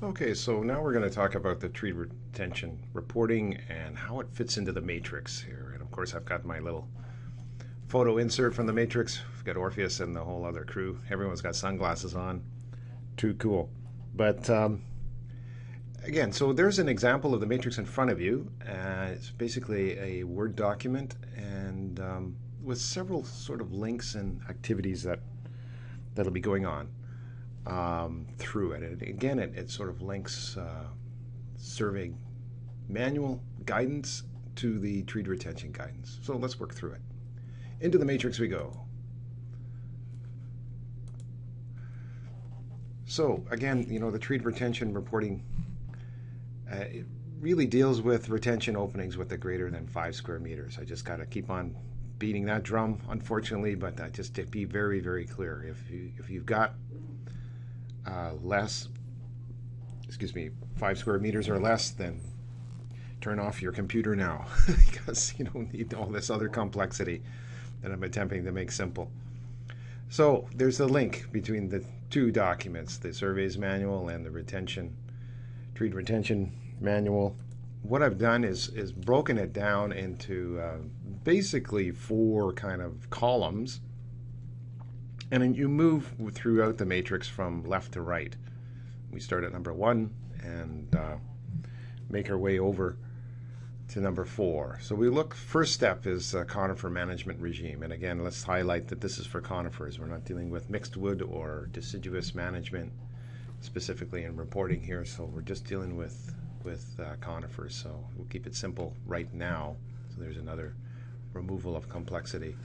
Okay, so now we're going to talk about the tree retention reporting and how it fits into the matrix here. And of course, I've got my little photo insert from the matrix. We've got Orpheus and the whole other crew. Everyone's got sunglasses on. Too cool. But again, so there's an example of the matrix in front of you. It's basically a Word document and with several sort of links and activities that'll be going on through it. And again, it sort of links survey manual guidance to the tree retention guidance. So let's work through it. Into the matrix we go. So again, the tree retention reporting, it really deals with retention openings with the greater than 5 square meters. I just got to keep on beating that drum, unfortunately, but just to be very, very clear, if you've got less, 5 square meters or less, then turn off your computer now because you don't need all this other complexity that I'm attempting to make simple. So there's the link between the two documents, the surveys manual and the tree retention manual. What I've done is broken it down into basically 4 kind of columns, and then you move throughout the matrix from left to right. We start at number 1 and make our way over to number 4. So we look, first step is conifer management regime. And again, let's highlight that this is for conifers. We're not dealing with mixed wood or deciduous management specifically in reporting here. So we're just dealing with conifers. So we'll keep it simple right now. So there's another removal of complexity.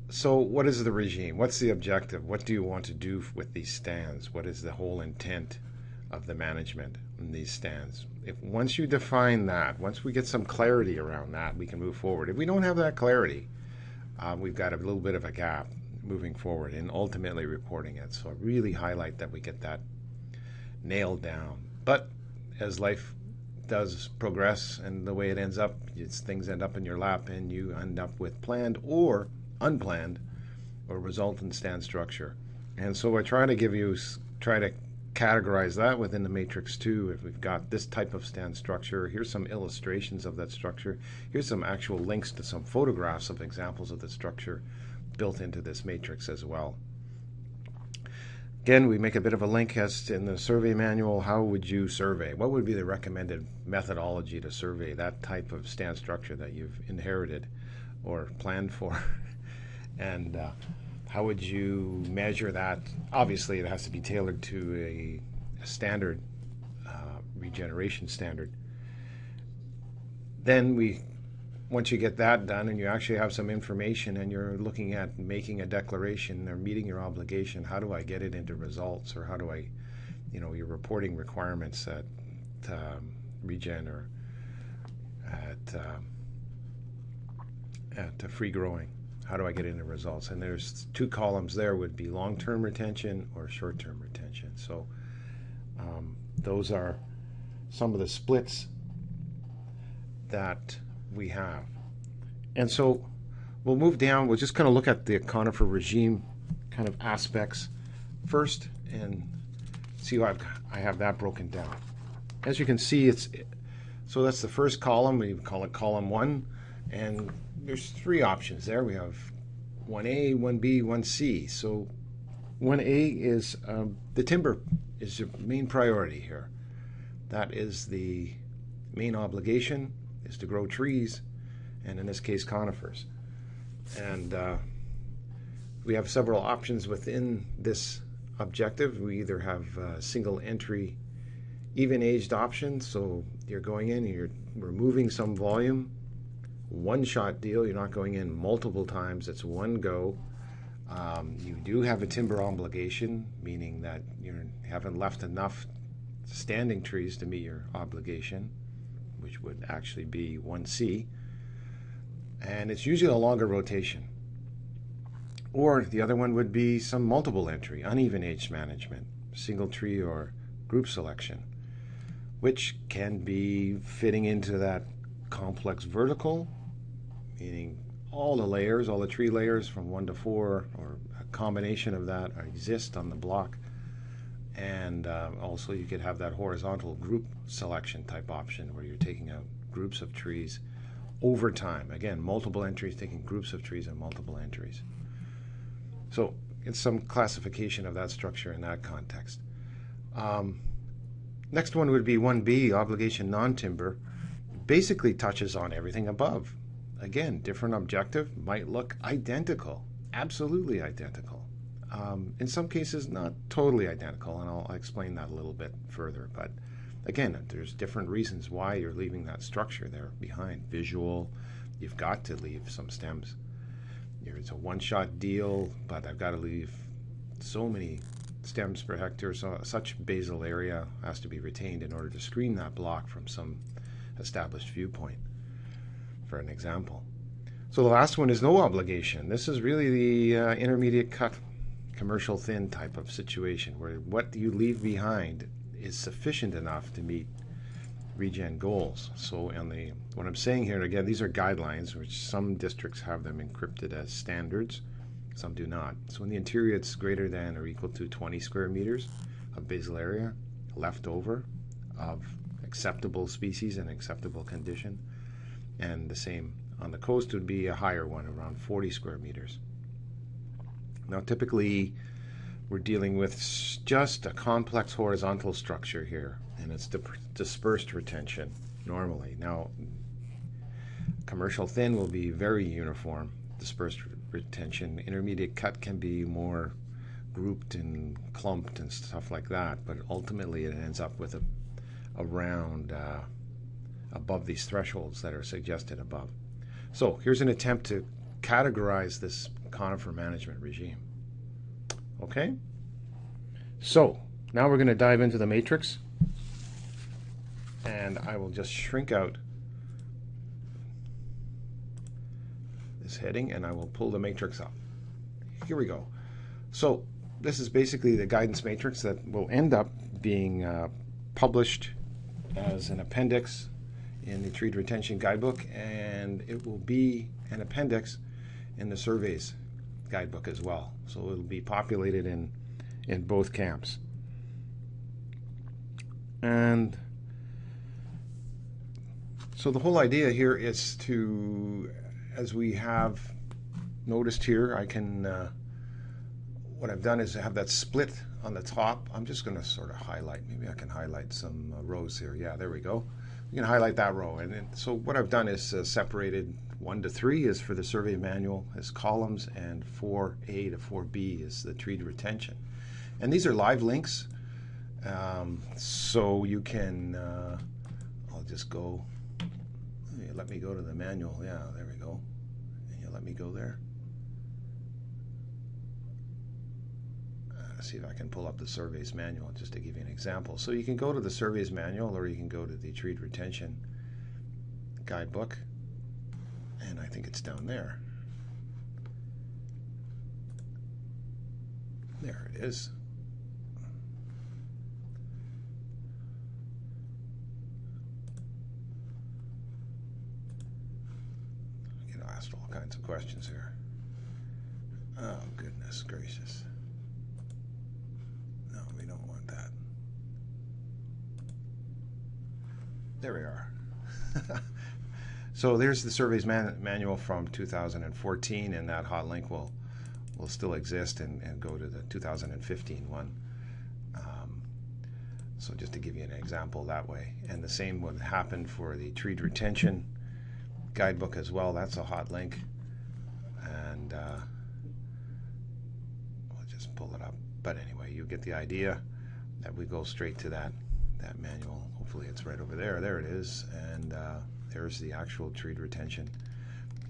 So what is the regime? What's the objective? What do you want to do with these stands? What is the whole intent of the management in these stands? Once you define that, once we get some clarity around that, we can move forward. If we don't have that clarity, we've got a little bit of a gap moving forward and ultimately reporting it. So I really highlight that we get that nailed down. But as life does progress and the way it ends up, things end up in your lap and you end up with planned or unplanned or resultant stand structure. And so I try to categorize that within the matrix too. If we've got this type of stand structure, here's some illustrations of that structure. Here's some actual links to some photographs of examples of the structure built into this matrix as well. Again, we make a bit of a link as in the survey manual. How would you survey? What would be the recommended methodology to survey that type of stand structure that you've inherited or planned for? And how would you measure that? Obviously, it has to be tailored to a standard, regeneration standard. Then once you get that done and you actually have some information and you're looking at making a declaration or meeting your obligation, how do I get it into results, or how do I, your reporting requirements at regen or at free growing? How do I get into results? And there's 2 columns there, would be long-term retention or short-term retention. So those are some of the splits that we have. And so we'll move down. We'll just kind of look at the conifer regime kind of aspects first and see how I have that broken down. As you can see, so that's the first column. We call it column 1. And there's 3 options there. We have 1A, 1B, 1C. So 1A is the timber is your main priority here. That is the main obligation, is to grow trees, and in this case conifers. And we have several options within this objective. We either have single entry even aged options, so you're going in and you're removing some volume. One-shot deal, you're not going in multiple times, it's one go. You do have a timber obligation, meaning that you haven't left enough standing trees to meet your obligation, which would actually be 1C. And it's usually a longer rotation. Or the other one would be some multiple entry, uneven age management, single tree or group selection, which can be fitting into that complex vertical, meaning all the layers, all the tree layers from 1 to 4, or a combination of that exist on the block, And also you could have that horizontal group selection type option where you're taking out groups of trees over time. Again, multiple entries, taking groups of trees and multiple entries. So it's some classification of that structure in that context. Next one would be 1B, obligation non-timber. Basically touches on everything above. Again, different objective, might look identical, absolutely identical. In some cases, not totally identical, and I'll explain that a little bit further. But again, there's different reasons why you're leaving that structure there behind. Visual, you've got to leave some stems. It's a one-shot deal, but I've got to leave so many stems per hectare, so such basal area has to be retained in order to screen that block from some established viewpoint, for an example. So the last one is no obligation. This is really the intermediate cut, commercial thin type of situation where what you leave behind is sufficient enough to meet regen goals. So what I'm saying here, and again, these are guidelines, which some districts have them encrypted as standards, some do not. So in the interior, it's greater than or equal to 20 square meters of basal area left over of acceptable species and acceptable condition. And the same on the coast would be a higher one, around 40 square meters. Now, typically, we're dealing with just a complex horizontal structure here, and it's dispersed retention normally. Now, commercial thin will be very uniform, dispersed retention. Intermediate cut can be more grouped and clumped and stuff like that, but ultimately it ends up with a round above these thresholds that are suggested above. So here's an attempt to categorize this conifer management regime. Okay? So now we're going to dive into the matrix, and I will just shrink out this heading and I will pull the matrix up. Here we go. So this is basically the guidance matrix that will end up being published as an appendix in the Tree Retention Guidebook, and it will be an appendix in the surveys guidebook as well. So it'll be populated in both camps. And so the whole idea here is to, as we have noticed here, I can, what I've done is have that split on the top. I'm just going to sort of highlight, maybe I can highlight some rows here. Yeah, there we go. You can highlight that row. And then, so what I've done is separated 1 to 3 is for the survey manual as columns, and 4A to 4B is the tree retention. And these are live links, so you can, I'll just go, let me go to the manual. Yeah, there we go. And you let me go there. See if I can pull up the surveys manual just to give you an example. So you can go to the surveys manual, or you can go to the tree retention guidebook, and I think it's down there. There it is. I get asked all kinds of questions here. Oh, goodness gracious. No, we don't want that. There we are. So there's the surveys manual from 2014, and that hot link will still exist and go to the 2015 one. So just to give you an example that way. And the same would happen for the tree retention guidebook as well. That's a hot link. And I'll just pull it up. But anyway, you get the idea that we go straight to that manual. Hopefully it's right over there. There it is. And there's the actual tree retention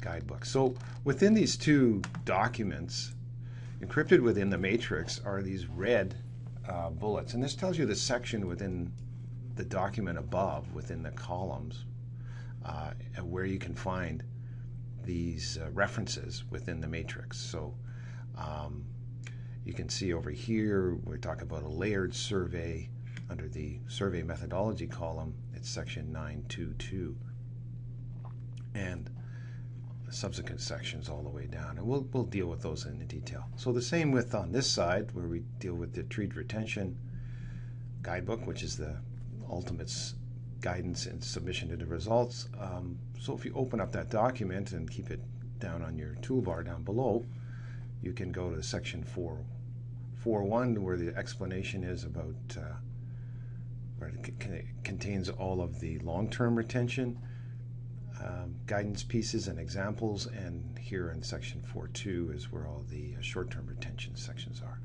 guidebook. So within these two documents, encrypted within the matrix are these red bullets. And this tells you the section within the document above, within the columns, where you can find these references within the matrix. So you can see over here, we're talking about a layered survey. Under the survey methodology column, it's section 922. And subsequent sections all the way down, and we'll deal with those in detail. So the same with on this side, where we deal with the tree retention guidebook, which is the ultimate guidance and submission to the results. So if you open up that document and keep it down on your toolbar down below, you can go to section 4.1 where the explanation is about where it contains all of the long-term retention guidance pieces and examples, and here in section 4.2 is where all the short-term retention sections are.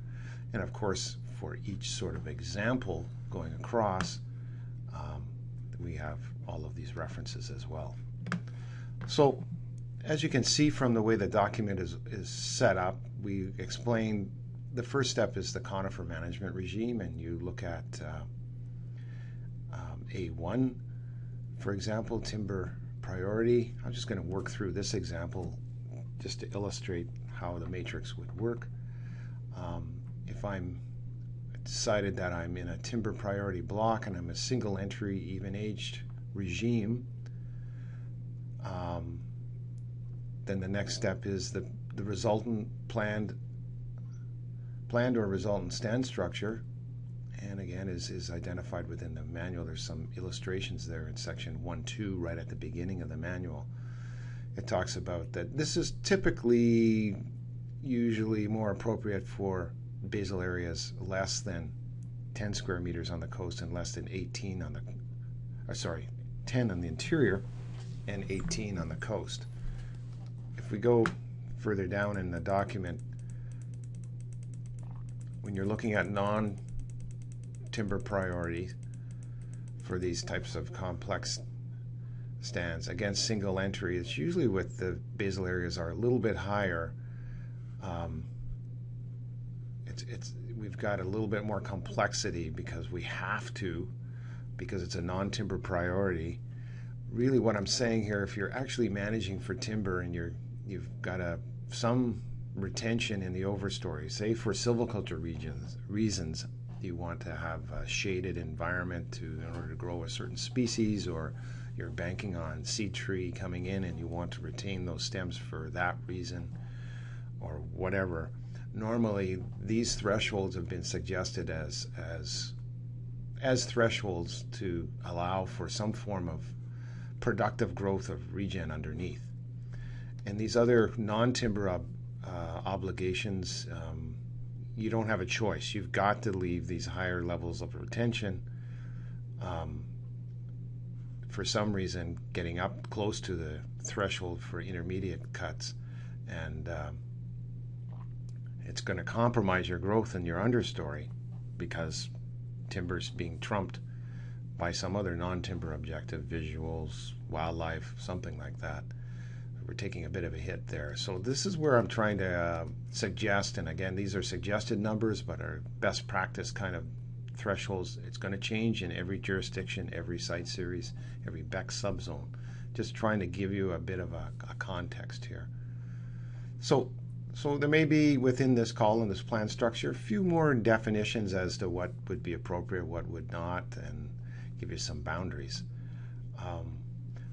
And of course, for each sort of example going across, we have all of these references as well. So as you can see from the way the document is set up, we explain the first step is the Conifer management regime, and you look at A1, for example, timber priority. I'm just going to work through this example just to illustrate how the matrix would work. If I'm decided that I'm in a timber priority block and I'm a single entry even-aged regime, then the next step is the resultant planned or resultant stand structure, and again is identified within the manual. There's some illustrations there in section 1.2 right at the beginning of the manual. It talks about that this is typically usually more appropriate for basal areas less than 10 square meters on the coast and less than 18 on the 10 on the interior and 18 on the coast. If we go further down in the document, when you're looking at non-timber priorities for these types of complex stands against single entry, it's usually with the basal areas are a little bit higher. We've got a little bit more complexity because we have to, because it's a non-timber priority. Really what I'm saying here, if you're actually managing for timber and you've got some retention in the overstory, say for silviculture reasons, you want to have a shaded environment in order to grow a certain species, or you're banking on seed tree coming in and you want to retain those stems for that reason or whatever. Normally these thresholds have been suggested as thresholds to allow for some form of productive growth of regen underneath. And these other non-timber obligations, you don't have a choice. You've got to leave these higher levels of retention. For some reason, getting up close to the threshold for intermediate cuts, and it's going to compromise your growth in your understory because timber's being trumped by some other non-timber objective, visuals, wildlife, something like that. We're taking a bit of a hit there. So this is where I'm trying to suggest, and again, these are suggested numbers, but are best practice kind of thresholds. It's going to change in every jurisdiction, every site series, every BEC subzone. Just trying to give you a bit of a context here. So there may be within this column, this plan structure, a few more definitions as to what would be appropriate, what would not, and give you some boundaries.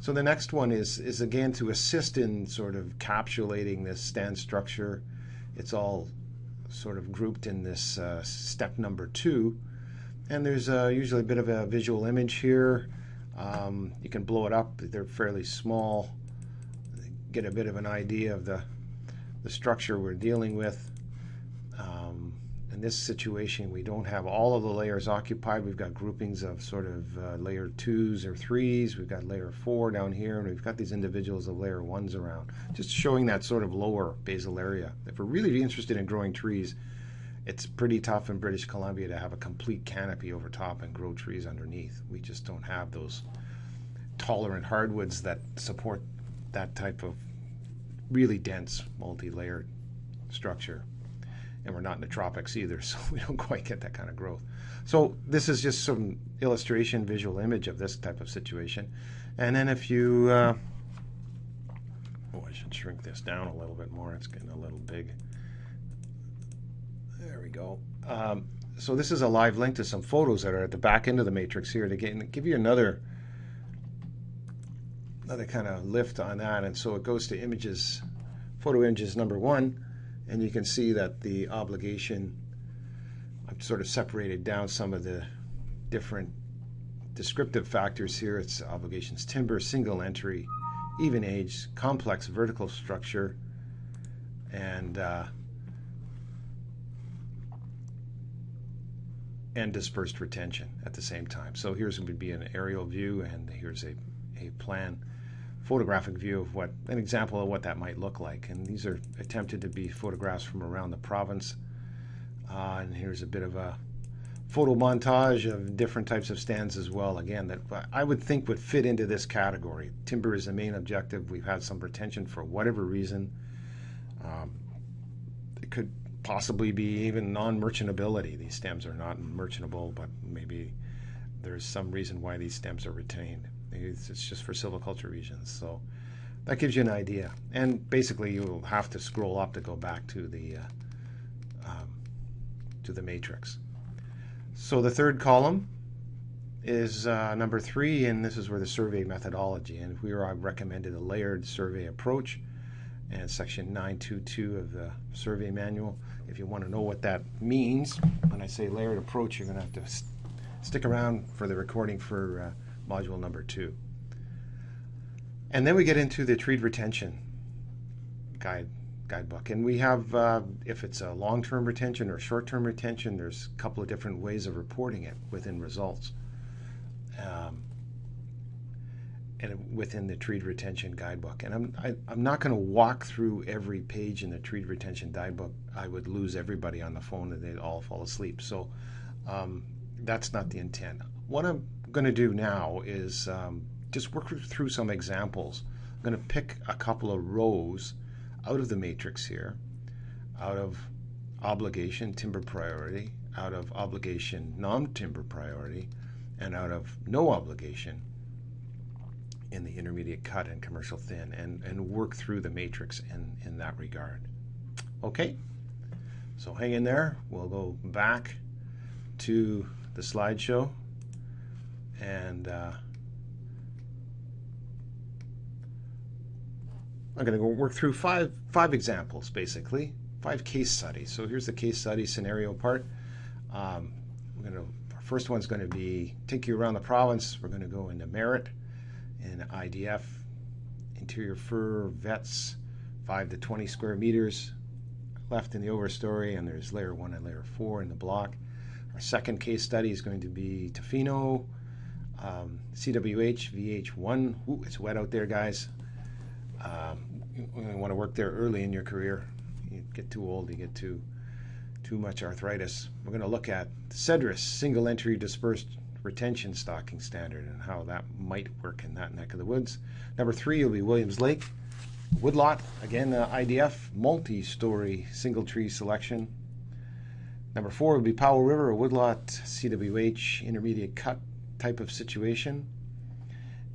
So the next one is again to assist in sort of capsulating this stand structure. It's all sort of grouped in this step number 2, and there's usually a bit of a visual image here. You can blow it up. They're fairly small. Get a bit of an idea of the structure we're dealing with. In this situation, we don't have all of the layers occupied. We've got groupings of sort of layer 2s or 3s. We've got layer 4 down here, and we've got these individuals of layer 1s around, just showing that sort of lower basal area. If we're really interested in growing trees, it's pretty tough in British Columbia to have a complete canopy over top and grow trees underneath. We just don't have those tolerant hardwoods that support that type of really dense multi-layered structure. And we're not in the tropics either, so we don't quite get that kind of growth. So this is just some illustration, visual image of this type of situation. And then if you, I should shrink this down a little bit more. It's getting a little big. There we go. So this is a live link to some photos that are at the back end of the matrix here to give you another kind of lift on that. And so it goes to images, photo images number 1. And you can see that the obligation, I've sort of separated down some of the different descriptive factors here. It's obligations timber, single entry, even age, complex vertical structure, and dispersed retention at the same time. So here's would be an aerial view, and here's a plan, photographic view of what an example of what that might look like. And these are attempted to be photographs from around the province. And here's a bit of a photo montage of different types of stands as well, again, that I would think would fit into this category. Timber is the main objective. We've had some retention for whatever reason. It could possibly be even non-merchantability. These stems are not merchantable, but maybe there's some reason why these stems are retained. Maybe it's just for silviculture reasons. So that gives you an idea. And basically you'll have to scroll up to go back to the matrix. So the third column is number 3, and this is where the survey methodology. And here I've recommended a layered survey approach, and section 922 of the survey manual. If you want to know what that means, when I say layered approach, you're going to have to stick around for the recording for module number 2. And then we get into the treed retention guidebook, and we have if it's a long-term retention or short-term retention, there's a couple of different ways of reporting it within results, and within the treed retention guidebook. And I'm not going to walk through every page in the treed retention guidebook. I would lose everybody on the phone and they'd all fall asleep. So that's not the intent. What I'm going to do now is just work through some examples. I'm going to pick a couple of rows out of the matrix here, out of obligation timber priority, out of obligation non-timber priority, and out of no obligation in the intermediate cut and commercial thin, and work through the matrix in that regard. Okay, so hang in there. We'll go back to the slideshow, and I'm going to go work through five examples, basically 5 case studies. So here's the case study scenario part. Our first one's going to be take you around the province. We're going to go into merit in IDF, interior fir, vets, 5 to 20 square meters left in the overstory, and there's layer 1 and layer 4 in the block. Our second case study is going to be Tofino, CWH, VH1. Ooh, it's wet out there, guys. You want to work there early in your career. You get too old, you get too much arthritis. We're going to look at Cedrus, single entry dispersed retention stocking standard, and how that might work in that neck of the woods. Number 3 will be Williams Lake woodlot, again IDF, multi-story single tree selection. Number 4 will be Powell River, a woodlot, CWH, intermediate cut type of situation.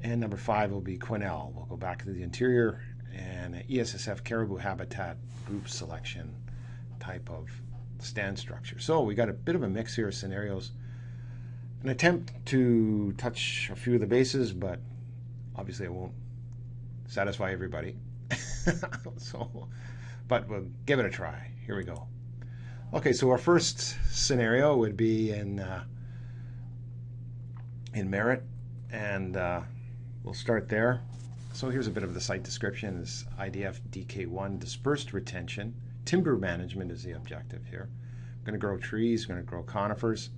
And number 5 will be Quesnel. We'll go back to the interior and ESSF caribou habitat group selection type of stand structure. So we got a bit of a mix here of scenarios. An attempt to touch a few of the bases, but obviously it won't satisfy everybody. But we'll give it a try. Here we go. Okay, so our first scenario would be in merit, and we'll start there. So here's a bit of the site description. This IDF DK1 dispersed retention. Timber management is the objective here. We're going to grow trees, we're going to grow conifers.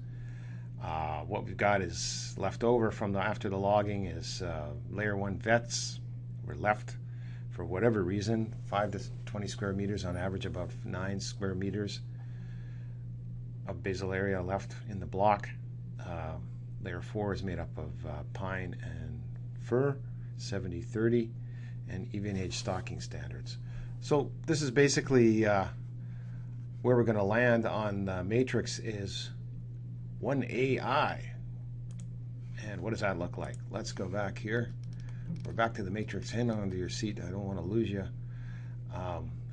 What we've got is left over from after the logging is layer 1 vets. We're left, for whatever reason, 5 to 20 square meters on average, about 9 square meters of basal area left in the block. Layer 4 is made up of pine and fir, 70-30, and even age stocking standards. So this is basically where we're going to land on the matrix is 1AI. And what does that look like? Let's go back here. We're back to the matrix. Hang on to your seat. I don't want to lose you.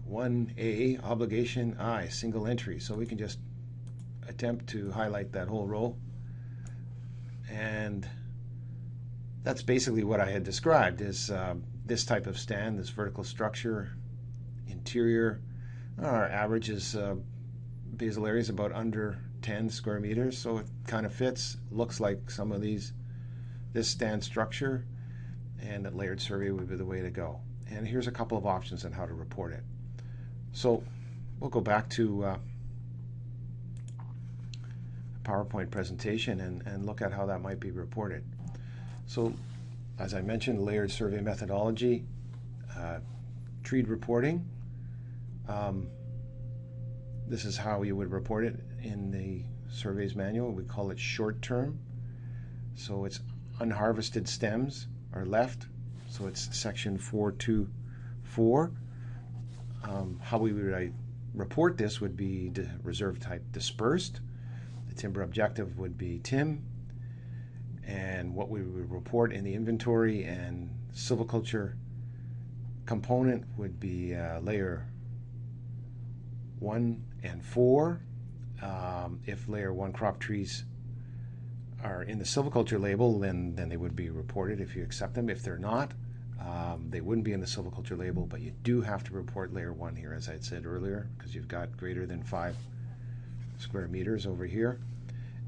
1A, obligation I, single entry. So we can just attempt to highlight that whole row. And that's basically what I had described, is this type of stand, this vertical structure, interior. Our average is basal area is about under 10 square meters, so it kind of fits. Looks like some of these, this stand structure, and a layered survey would be the way to go. And here's a couple of options on how to report it. So we'll go back to a PowerPoint presentation and look at how that might be reported. So as I mentioned, layered survey methodology, treed reporting. This is how you would report it in the surveys manual. We call it short term. So it's unharvested stems are left. So it's section 424. How we would report this would be reserve type dispersed. The timber objective would be TIM. And what we would report in the inventory and silviculture component would be layer 1 and 4. If layer 1 crop trees are in the silviculture label, then they would be reported if you accept them. If they're not, they wouldn't be in the silviculture label, but you do have to report layer 1 here, as I said earlier, because you've got greater than 5 square meters over here.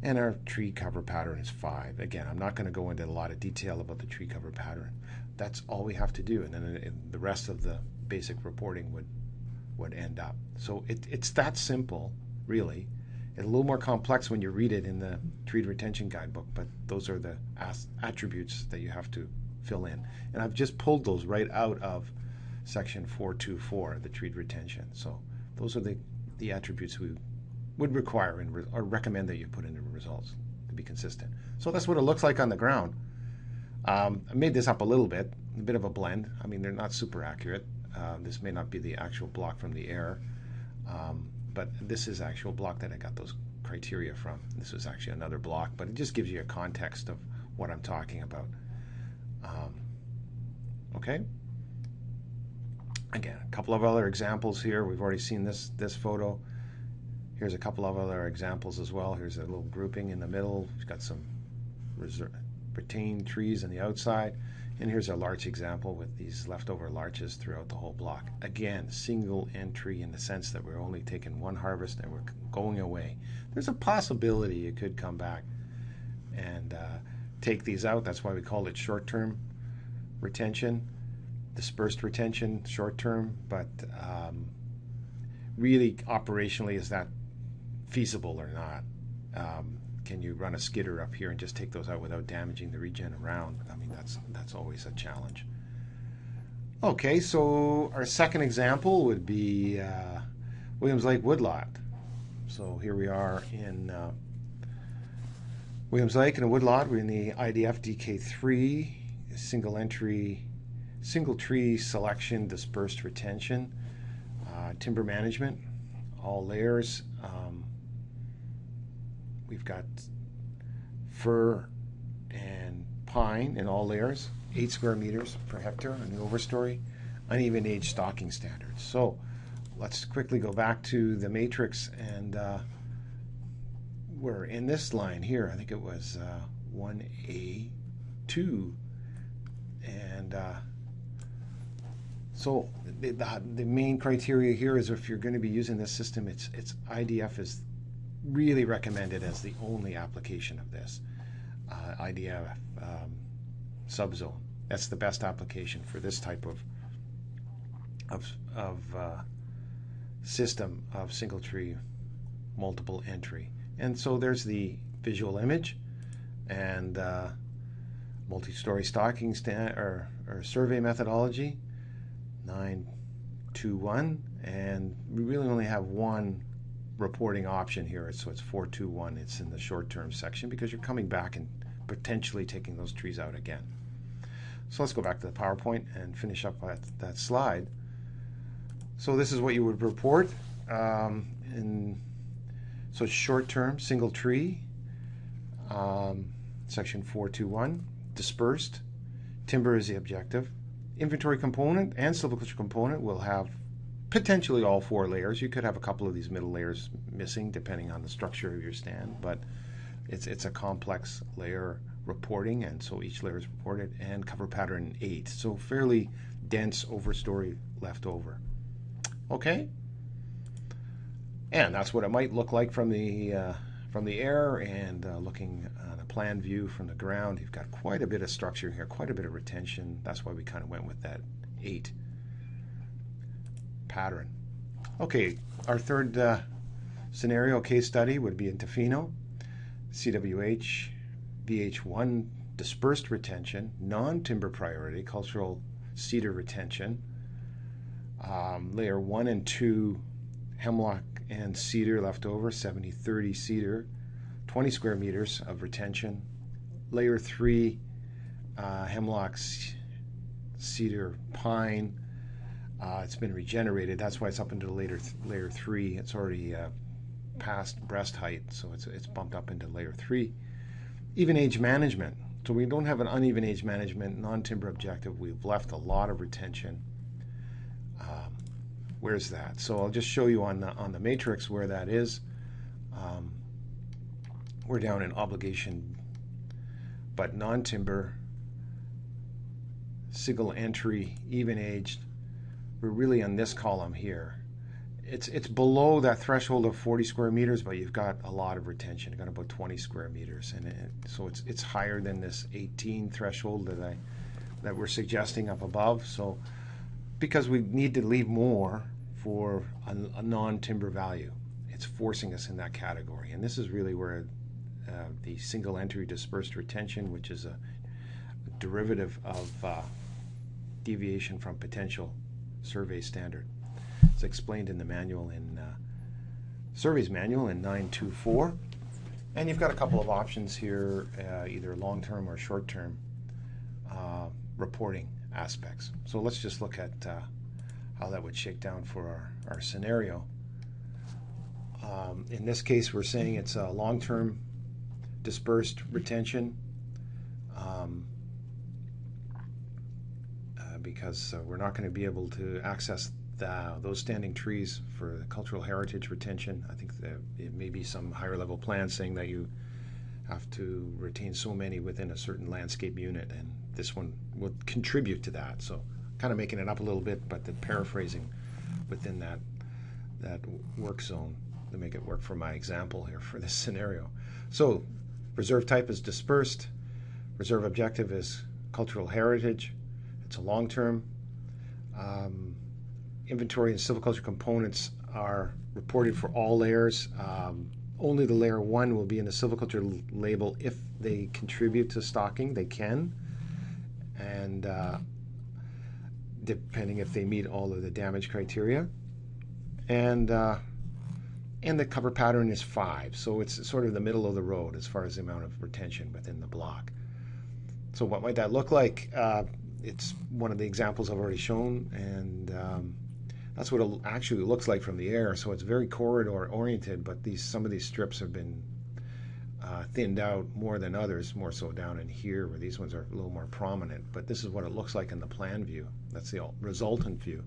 And our tree cover pattern is 5. Again, I'm not going to go into a lot of detail about the tree cover pattern. That's all we have to do, and then the rest of the basic reporting would end up. So it's that simple, really. It's a little more complex when you read it in the treed retention guidebook, but those are the attributes that you have to fill in. And I've just pulled those right out of section 424, the treed retention. So those are the attributes we would require or recommend that you put into results to be consistent. So that's what it looks like on the ground. I made this up a bit of a blend. I mean, they're not super accurate. This may not be the actual block from the air, but this is actual block that I got those criteria from. This was actually another block, but it just gives you a context of what I'm talking about. Okay. Again, a couple of other examples here. We've already seen this photo. Here's a couple of other examples as well. Here's a little grouping in the middle. We've got some retained trees on the outside. And here's a larch example with these leftover larches throughout the whole block. Again, single entry in the sense that we're only taking one harvest and we're going away. There's a possibility you could come back and take these out. That's why we call it short-term retention, dispersed retention, short-term. But really, operationally, is that feasible or not? Can you run a skidder up here and just take those out without damaging the regen around? I mean, that's always a challenge. Okay, so our second example would be Williams Lake woodlot. So here we are in Williams Lake in a woodlot. We're in the IDF DK3, single entry, single tree selection, dispersed retention, timber management, all layers. We've got fir and pine in all layers, 8 square meters per hectare in the overstory, uneven age stocking standards. So let's quickly go back to the matrix, and we're in this line here. I think it was 1A2, and so the main criteria here is if you're going to be using this system, it's IDF is really recommended as the only application of this. IDF subzone. That's the best application for this type of system of single tree multiple entry. And so there's the visual image and multi-story stocking or survey methodology 921, and we really only have one reporting option here, so it's 421. It's in the short-term section because you're coming back and potentially taking those trees out again. So let's go back to the PowerPoint and finish up that slide. So this is what you would report. So it's short-term, single tree, section 421, dispersed, timber is the objective. Inventory component and silviculture component will have potentially all 4 layers. You could have a couple of these middle layers missing depending on the structure of your stand, but it's a complex layer reporting, and so each layer is reported, and cover pattern 8. So fairly dense overstory left over. Okay? And that's what it might look like from the from the air and looking on a plan view from the ground, you've got quite a bit of structure here, quite a bit of retention. That's why we kind of went with that 8 pattern. Okay, our third scenario case study would be in Tofino, CWH, VH1 dispersed retention, non-timber priority, cultural cedar retention, layer 1 and 2 hemlock and cedar left over, 70-30 cedar, 20 square meters of retention, layer 3 hemlock, cedar, pine. It's been regenerated. That's why it's up into layer 3. It's already past breast height, so it's bumped up into layer 3. Even age management. So we don't have an uneven age management, non-timber objective. We've left a lot of retention. Where's that? So I'll just show you on the matrix where that is. We're down in obligation, but non-timber, single entry, even aged. We're really on this column here. It's below that threshold of 40 square meters, but you've got a lot of retention. You've got about 20 square meters, and so it's higher than this 18 threshold that we're suggesting up above. So because we need to leave more for a non-timber value, it's forcing us in that category. And this is really where the single entry dispersed retention, which is a derivative of deviation from potential survey standard. It's explained in the manual, in surveys manual in 924. And you've got a couple of options here, either long-term or short-term reporting aspects. So let's just look at how that would shake down for our scenario. In this case, we're saying it's a long-term dispersed retention because we're not going to be able to access those standing trees for the cultural heritage retention. I think that it may be some higher level plan saying that you have to retain so many within a certain landscape unit, and this one would contribute to that. So kind of making it up a little bit, but then paraphrasing within that work zone to make it work for my example here for this scenario. So reserve type is dispersed. Reserve objective is cultural heritage. It's a long-term. Inventory and silviculture components are reported for all layers. Only the layer 1 will be in the silviculture label if they contribute to stocking. They can, and depending if they meet all of the damage criteria. And the cover pattern is 5, so it's sort of the middle of the road as far as the amount of retention within the block. So what might that look like? It's one of the examples I've already shown, and that's what it actually looks like from the air. So it's very corridor oriented, but some of these strips have been thinned out more than others, more so down in here where these ones are a little more prominent. But this is what it looks like in the plan view. That's the resultant view.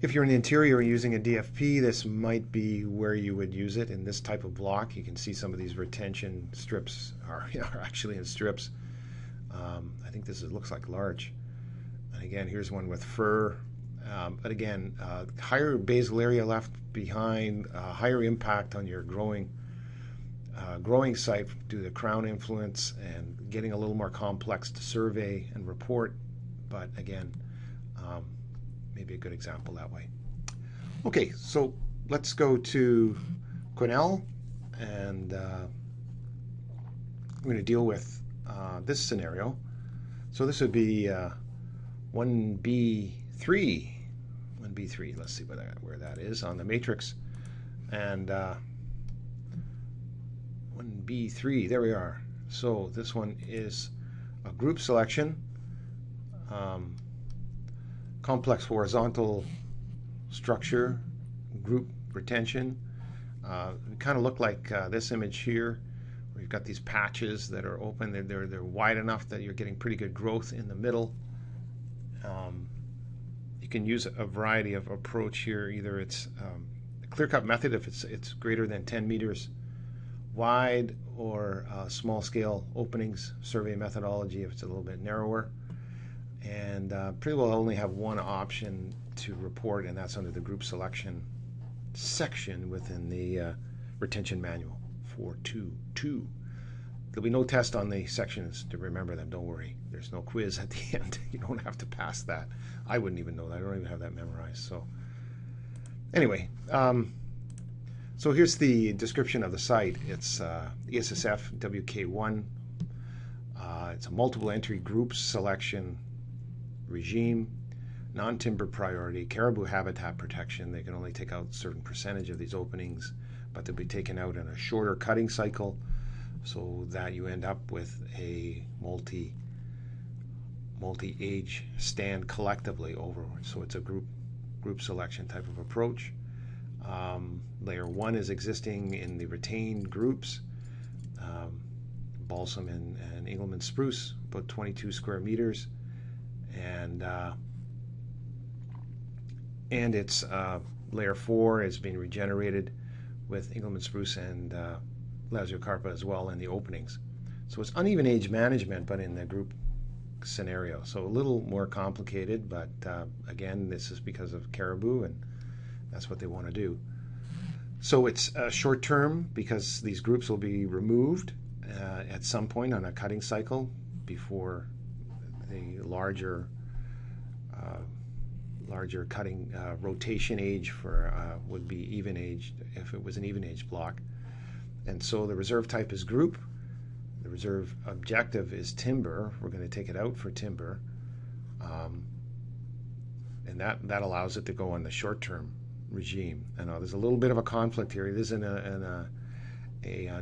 If you're in the interior using a DFP, this might be where you would use it in this type of block. You can see some of these retention strips are actually in strips. I think this looks like larch. And again, here's one with fir. But again, higher basal area left behind, higher impact on your growing site due to the crown influence, and getting a little more complex to survey and report. But again, maybe a good example that way. Okay, so let's go to Quesnel, and I'm going to deal with this scenario. So this would be 1B3. 1B3, let's see where that is on the matrix. And 1B3, there we are. So this one is a group selection, complex horizontal structure, group retention. Kind of look like this image here, where you've got these patches that are open. They're wide enough that you're getting pretty good growth in the middle. You can use a variety of approach here. Either it's a clear-cut method if it's greater than 10 meters wide, or small-scale openings survey methodology if it's a little bit narrower. And pretty well only have one option to report, and that's under the group selection section within the retention manual 422. There'll be no test on the sections to remember them. Don't worry. There's no quiz at the end. You don't have to pass that. I wouldn't even know that. I don't even have that memorized. So anyway, so here's the description of the site. It's ESSF WK1. It's a multiple entry groups selection regime, non-timber priority, caribou habitat protection. They can only take out a certain percentage of these openings, but they'll be taken out in a shorter cutting cycle, so that you end up with a multi-age stand collectively over. So it's a group selection type of approach. Layer 1 is existing in the retained groups, balsam and Engelmann spruce, about 22 square meters, and it's layer 4 is being regenerated with Engelmann spruce and Lasiocarpa as well in the openings. So it's uneven age management, but in the group scenario. So a little more complicated, but again, this is because of caribou, and that's what they want to do. So it's short term because these groups will be removed at some point on a cutting cycle before the larger cutting rotation age for would be even aged if it was an even age block. And so the reserve type is group. The reserve objective is timber. We're going to take it out for timber, and that allows it to go on the short-term regime. I know there's a little bit of a conflict here. It isn't a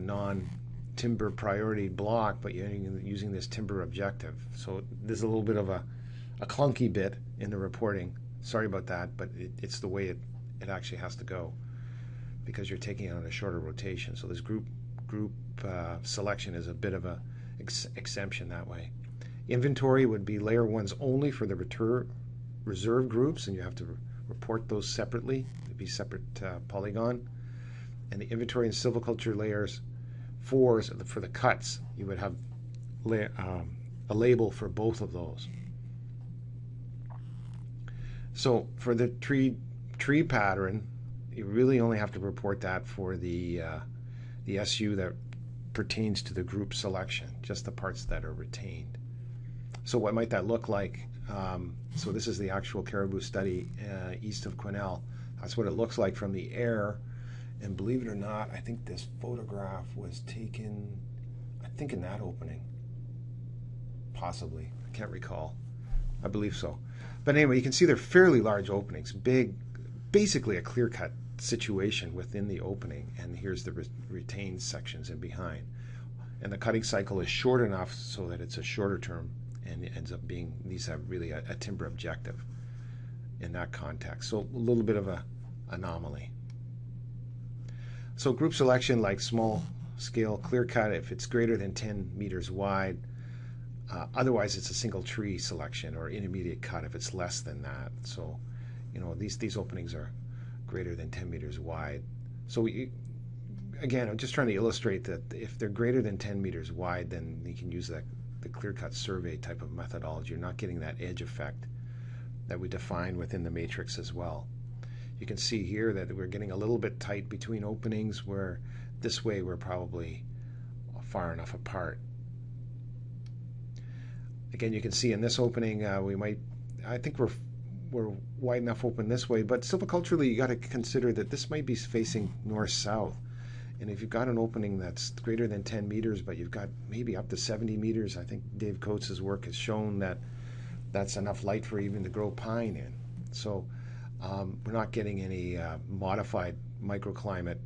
non-timber priority block, but you're using this timber objective. So there's a little bit of a clunky bit in the reporting. Sorry about that, but it's the way it actually has to go, because you're taking it on a shorter rotation. So this group selection is a bit of a exemption that way. Inventory would be layer 1's only for the reserve groups, and you have to report those separately. It'd be separate polygon. And the inventory and silviculture layers 4s for the cuts. You would have a label for both of those. So for the tree pattern, you really only have to report that for the SU that pertains to the group selection, just the parts that are retained. So what might that look like? So this is the actual caribou study east of Quesnel. That's what it looks like from the air. And believe it or not, I think this photograph was taken, I think in that opening. Possibly. I can't recall. I believe so. But anyway, you can see they're fairly large openings, big, basically a clear-cut situation within the opening, and here's the retained sections in behind. And the cutting cycle is short enough so that it's a shorter term, and it ends up being, these have really a timber objective in that context. So a little bit of a anomaly. So group selection, like small scale clear cut, if it's greater than 10 meters wide. Otherwise, it's a single tree selection or intermediate cut if it's less than that. So, you know, these openings are greater than 10 meters wide. So again, I'm just trying to illustrate that if they're greater than 10 meters wide, then you can use the clear-cut survey type of methodology. You're not getting that edge effect that we define within the matrix as well. You can see here that we're getting a little bit tight between openings, where this way we're probably far enough apart. Again, you can see in this opening I think we're wide enough open this way, but silviculturally you got to consider that this might be facing north-south. And if you've got an opening that's greater than 10 meters, but you've got maybe up to 70 meters, I think Dave Coates' work has shown that that's enough light for even to grow pine in. So we're not getting any modified microclimate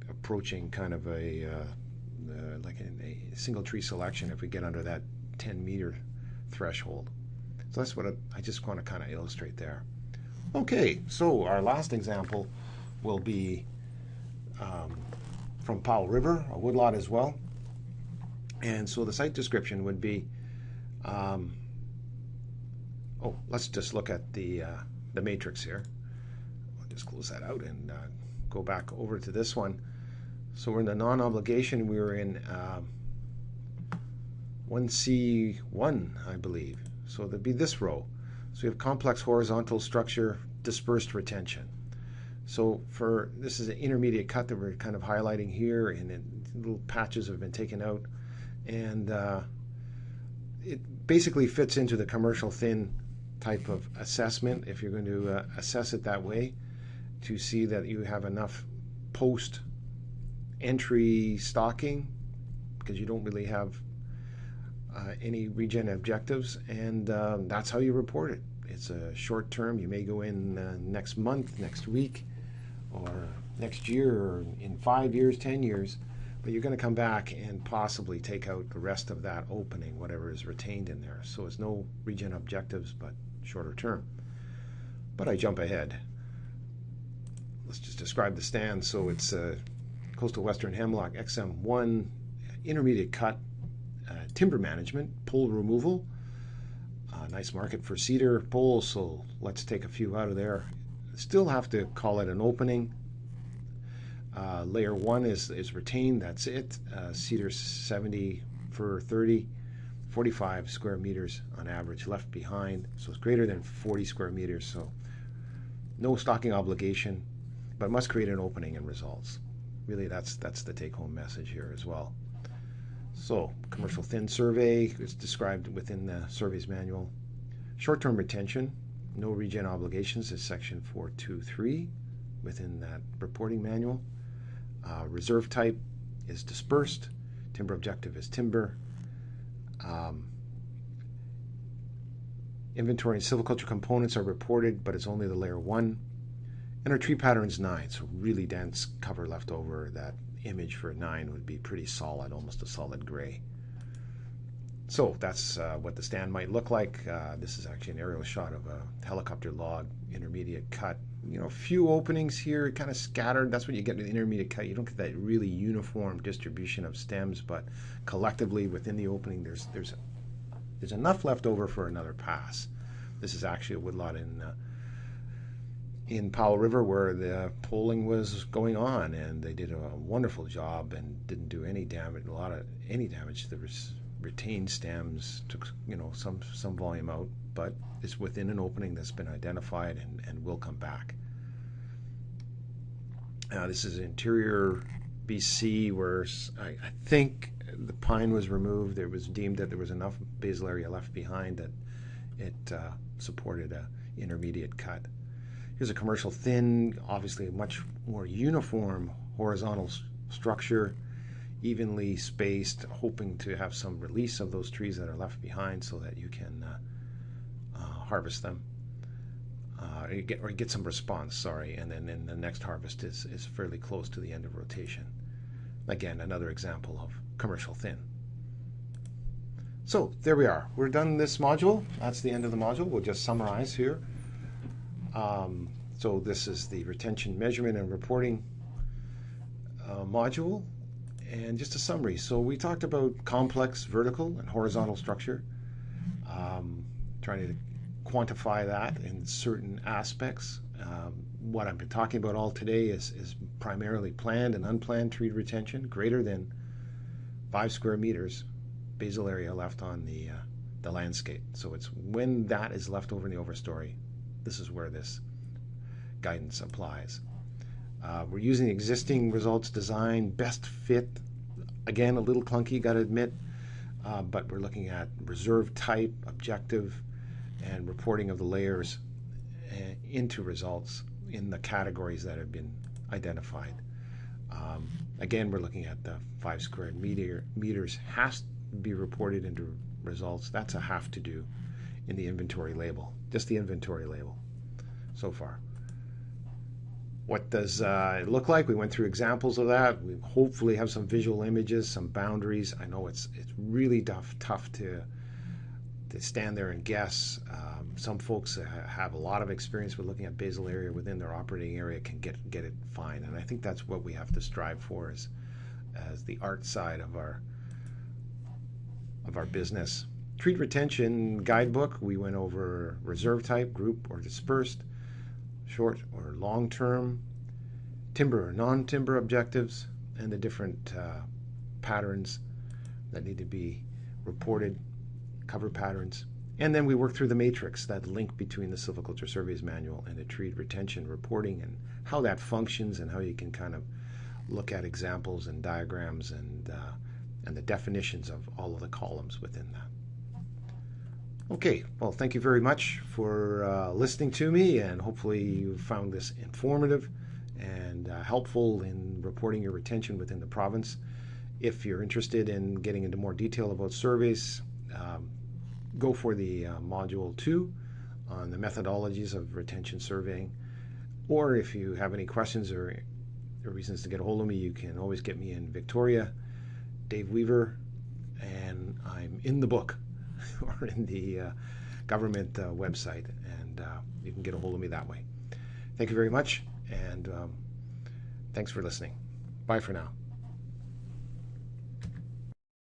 approaching kind of like a single tree selection if we get under that 10-meter threshold. So that's what I just want to kind of illustrate there. Okay, so our last example will be from Powell River, a woodlot as well. And so the site description would be, let's just look at the matrix here. I'll just close that out and go back over to this one. So we're in the non-obligation. We were in 1C1, I believe. So there'd be this row. So we have complex horizontal structure, dispersed retention. So for this is an intermediate cut that we're kind of highlighting here, and then little patches have been taken out, and it basically fits into the commercial thin type of assessment if you're going to assess it that way, to see that you have enough post entry stocking, because you don't really have any regen objectives, and that's how you report it. It's a short term. You may go in next month, next week, or next year, or in 5 years, 10 years, but you're going to come back and possibly take out the rest of that opening, whatever is retained in there. So it's no regen objectives, but shorter term. But I jump ahead. Let's just describe the stand. So it's Coastal Western Hemlock XM1 intermediate cut, timber management, pole removal. Nice market for cedar poles, so let's take a few out of there. Still have to call it an opening. Layer 1 is retained, that's it. Cedar 70 for 30, 45 square meters on average left behind, so it's greater than 40 square meters, so no stocking obligation, but must create an opening in results. Really, that's the take-home message here as well. So, commercial thin survey is described within the survey's manual. Short-term retention, no regen obligations is section 423 within that reporting manual. Reserve type is dispersed. Timber objective is timber. Inventory and silviculture components are reported, but it's only the layer 1. And our tree pattern's 9, so really dense cover left over. That image for 9 would be pretty solid, almost a solid gray. So that's what the stand might look like. This is actually an aerial shot of a helicopter log intermediate cut. You know, a few openings here, kind of scattered. That's what you get with intermediate cut. You don't get that really uniform distribution of stems, but collectively within the opening, there's enough left over for another pass. This is actually a woodlot in Powell River where the polling was going on, and they did a wonderful job and didn't do any damage. Any damage to the retained stems. Took some volume out, but it's within an opening that's been identified and will come back. This is interior BC, where I think the pine was removed. It was deemed that there was enough basal area left behind that it supported a intermediate cut. Here's a commercial thin, obviously a much more uniform horizontal structure, evenly spaced, hoping to have some release of those trees that are left behind so that you can harvest them, or get some response, sorry, and then in the next harvest is fairly close to the end of rotation. Again, another example of commercial thin. So there we are. We're done this module. That's the end of the module. We'll just summarize here. So this is the retention measurement and reporting module, and just a summary. So we talked about complex vertical and horizontal structure, trying to quantify that in certain aspects. What I've been talking about all today is primarily planned and unplanned tree retention, greater than 5 square meters basal area left on the landscape. So it's when that is left over in the overstory, this is where this guidance applies. We're using existing results design, best fit. Again, a little clunky, got to admit, but we're looking at reserve type, objective, and reporting of the layers into results in the categories that have been identified. Again, we're looking at the 5 square meters has to be reported into results. That's a have to do in the inventory label, just the inventory label so far. What does it look like? We went through examples of that. We hopefully have some visual images, some boundaries. I know it's really tough to stand there and guess. Some folks have a lot of experience with looking at basal area within their operating area can get it fine, and I think that's what we have to strive for as the art side of our business. Tree retention guidebook, we went over reserve type, group or dispersed, short or long term, timber or non-timber objectives, and the different patterns that need to be reported, cover patterns, And then we work through the matrix, that link between the Silviculture Surveys Manual and the tree retention reporting, and how that functions, and how you can kind of look at examples and diagrams and the definitions of all of the columns within that. Okay, well, thank you very much for listening to me, and hopefully you found this informative and helpful in reporting your retention within the province. If you're interested in getting into more detail about surveys, go for the Module 2 on the methodologies of retention surveying. Or if you have any questions or reasons to get a hold of me, you can always get me in Victoria, Dave Weaver, and I'm in the book or in the government website, and you can get a hold of me that way. Thank you very much, and thanks for listening. Bye for now.